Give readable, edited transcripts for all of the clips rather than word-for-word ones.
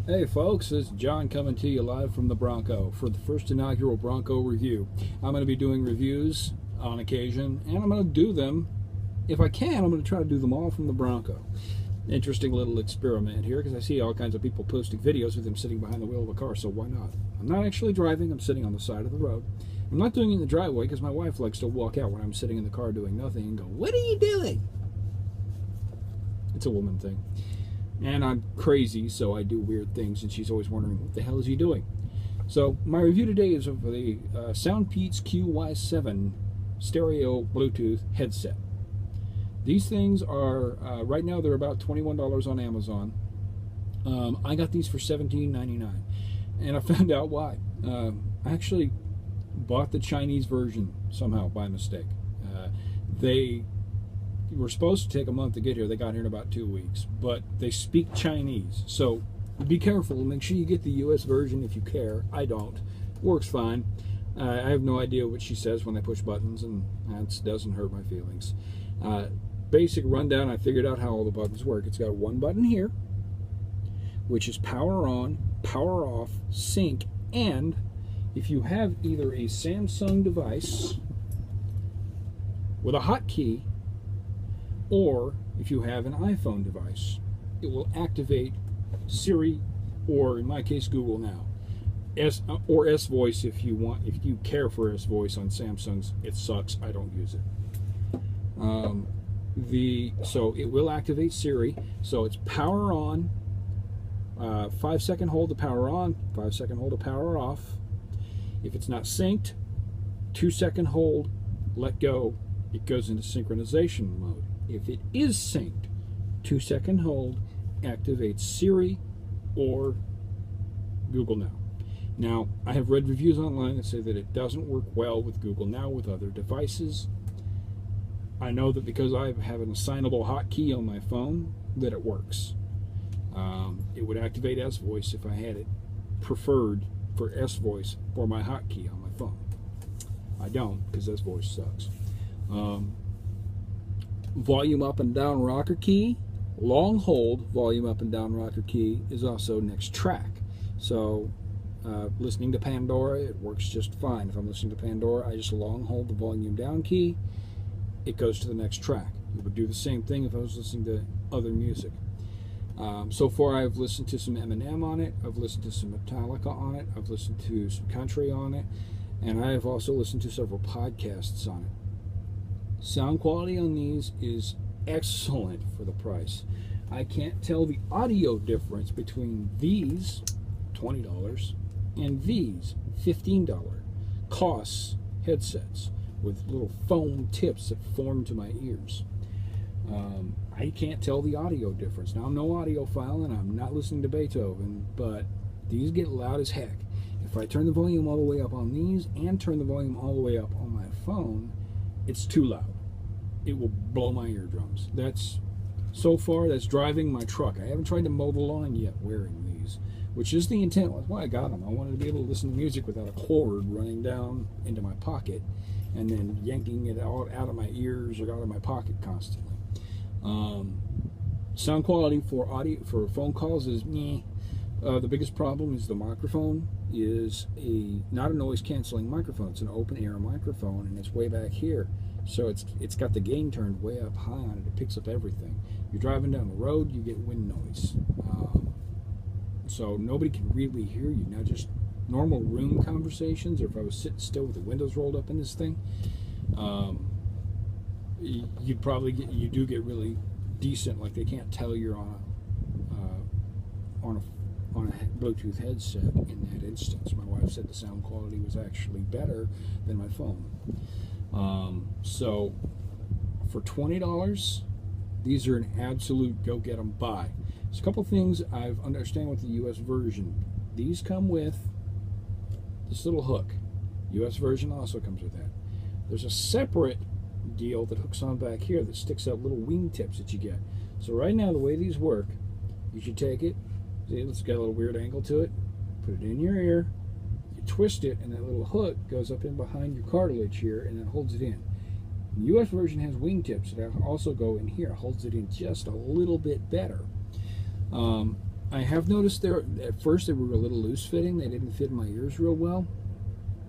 Hey folks, this is John coming to you live from the Bronco for the first inaugural Bronco review. I'm going to be doing reviews on occasion, and I'm going to do them, if I can, I'm going to try to do them all from the Bronco. Interesting little experiment here, because I see all kinds of people posting videos of them sitting behind the wheel of a car, so why not? I'm not actually driving, I'm sitting on the side of the road. I'm not doing it in the driveway because my wife likes to walk out when I'm sitting in the car doing nothing and go, "What are you doing?" It's a woman thing. And I'm crazy, so I do weird things, and she's always wondering, what the hell is he doing? So my review today is of the SoundPeats QY7 stereo Bluetooth headset. These things are, right now they're about $21 on Amazon. I got these for $17.99, and I found out why. I actually bought the Chinese version somehow by mistake. They were supposed to take a month to get here. They got here in about 2 weeks, but they speak Chinese, so be careful. Make sure you get the US version if you care. I don't. Works fine. I have no idea what she says when I push buttons, and that doesn't hurt my feelings. Basic rundown, I figured out how all the buttons work. It's got one button here, which is power on, power off, sync, and if you have either a Samsung device with a hotkey, or if you have an iPhone device, it will activate Siri, or in my case, Google Now, or S Voice if you want. If you care for S Voice on Samsungs, it sucks. I don't use it. So it will activate Siri. So it's power on, 5-second hold to power on, 5-second hold to power off. If it's not synced, 2-second hold, let go. It goes into synchronization mode. If it is synced, 2-second hold activates Siri or Google Now. Now, I have read reviews online that say that it doesn't work well with Google Now with other devices. I know that because I have an assignable hotkey on my phone, that it works. It would activate S Voice if I had it preferred for S Voice for my hotkey on my phone. I don't, because S Voice sucks. Volume up and down rocker key, long hold volume up and down rocker key is also next track. So listening to Pandora, it works just fine. If I'm listening to Pandora, I just long hold the volume down key, it goes to the next track. It would do the same thing if I was listening to other music. So far I've listened to some Eminem on it, I've listened to some Metallica on it, I've listened to some country on it, and I have also listened to several podcasts on it. Sound quality on these is excellent for the price. I can't tell the audio difference between these, $20, and these, $15 costs headsets with little foam tips that form to my ears. I can't tell the audio difference. Now, I'm no audiophile and I'm not listening to Beethoven, but these get loud as heck. If I turn the volume all the way up on these and turn the volume all the way up on my phone, it's too loud. It will blow my eardrums. So far, that's driving my truck. I haven't tried to mow the lawn yet wearing these, which is the intent. That's why I got them. I wanted to be able to listen to music without a cord running down into my pocket and then yanking it out of my ears or out of my pocket constantly. Sound quality for phone calls is meh. The biggest problem is the microphone is not a noise canceling microphone. It's an open air microphone, and it's way back here. So it's got the gain turned way up high on it. It picks up everything. You're driving down the road, you get wind noise. So nobody can really hear you. Now, just normal room conversations, or if I was sitting still with the windows rolled up in this thing, you do get really decent. Like, they can't tell you're on a Bluetooth headset in that instance. My wife said the sound quality was actually better than my phone. So for $20, these are an absolute go get 'em buy. There's a couple things I understand with the US version. These come with this little hook. US version also comes with that. There's a separate deal that hooks on back here that sticks out little wing tips that you get. So right now, the way these work, you should take it, see, it's got a little weird angle to it, put it in your ear, you twist it, and that little hook goes up in behind your cartilage here, and it holds it in. The US version has wingtips that also go in here, holds it in just a little bit better. I have noticed at first they were a little loose fitting. They didn't fit in my ears real well.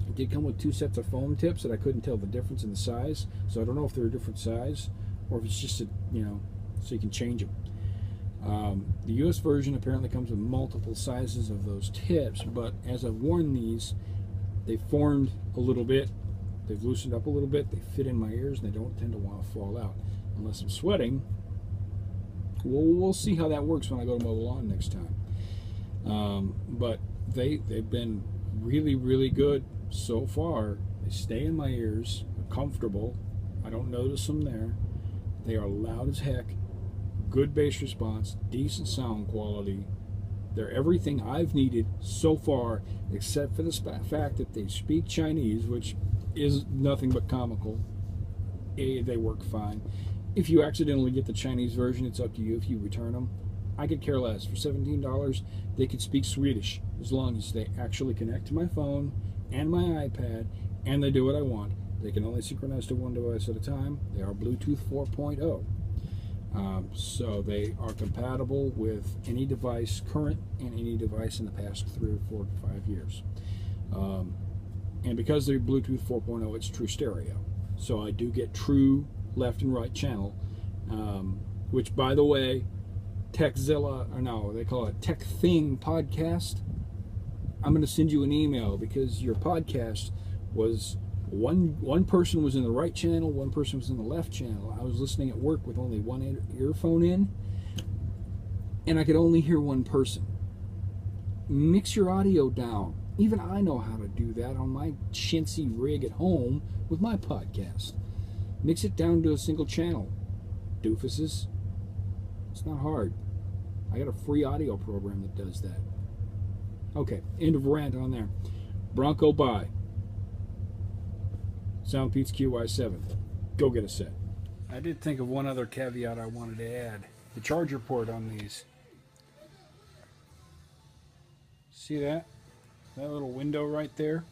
It did come with 2 sets of foam tips that I couldn't tell the difference in the size. So I don't know if they're a different size or if it's just so you can change them. The US version apparently comes with multiple sizes of those tips, but as I've worn these, they formed a little bit. They've loosened up a little bit. They fit in my ears and they don't tend to want to fall out unless I'm sweating. We'll see how that works when I go to mow the lawn next time. But they've been really, really good so far. They stay in my ears. They're comfortable. I don't notice them there. They are loud as heck. Good bass response. Decent sound quality. They're everything I've needed so far, except for the fact that they speak Chinese, which is nothing but comical. They work fine. If you accidentally get the Chinese version, it's up to you if you return them. I could care less. For $17, they could speak Swedish as long as they actually connect to my phone and my iPad, and they do what I want. They can only synchronize to one device at a time. They are Bluetooth 4.0. So they are compatible with any device current and any device in the past 3 or 4 to 5 years. And because they're Bluetooth 4.0, it's true stereo. So I do get true left and right channel, which, by the way, Techzilla, or no, they call it Tech Thing Podcast. I'm going to send you an email because your podcast was one person was in the right channel, one person was in the left channel. I was listening at work with only one earphone in, and I could only hear one person. Mix your audio down. Even I know how to do that on my chintzy rig at home with my podcast. Mix it down to a single channel. Doofuses. It's not hard. I got a free audio program that does that. Okay, end of rant on there. Bronco buy. SoundPeats QY7. Go get a set. I did think of one other caveat I wanted to add. The charger port on these. See that? That little window right there?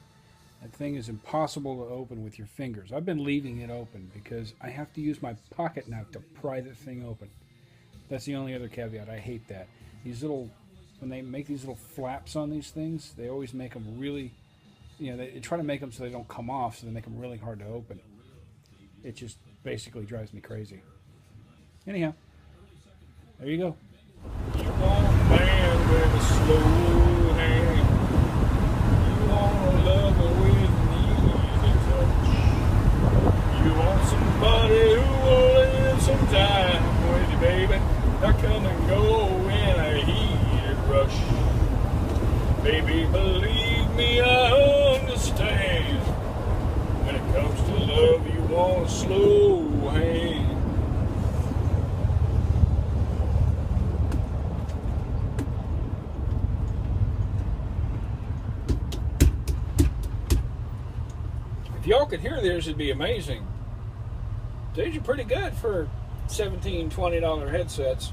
That thing is impossible to open with your fingers. I've been leaving it open because I have to use my pocket knife to pry that thing open. That's the only other caveat. I hate that. These little, when they make these little flaps on these things, they always make them really, they try to make them so they don't come off, so they make them really hard to open. It just basically drives me crazy. Anyhow, there you go. You want a man with a slow hand. You want a lover with an easy touch. You want somebody who will live some time with you, baby. Now come and go in a heated rush. Baby, believe me, I understand. When it comes to love, you want a slow hand. If y'all could hear this, it'd be amazing. These are pretty good for $17, $20 headsets.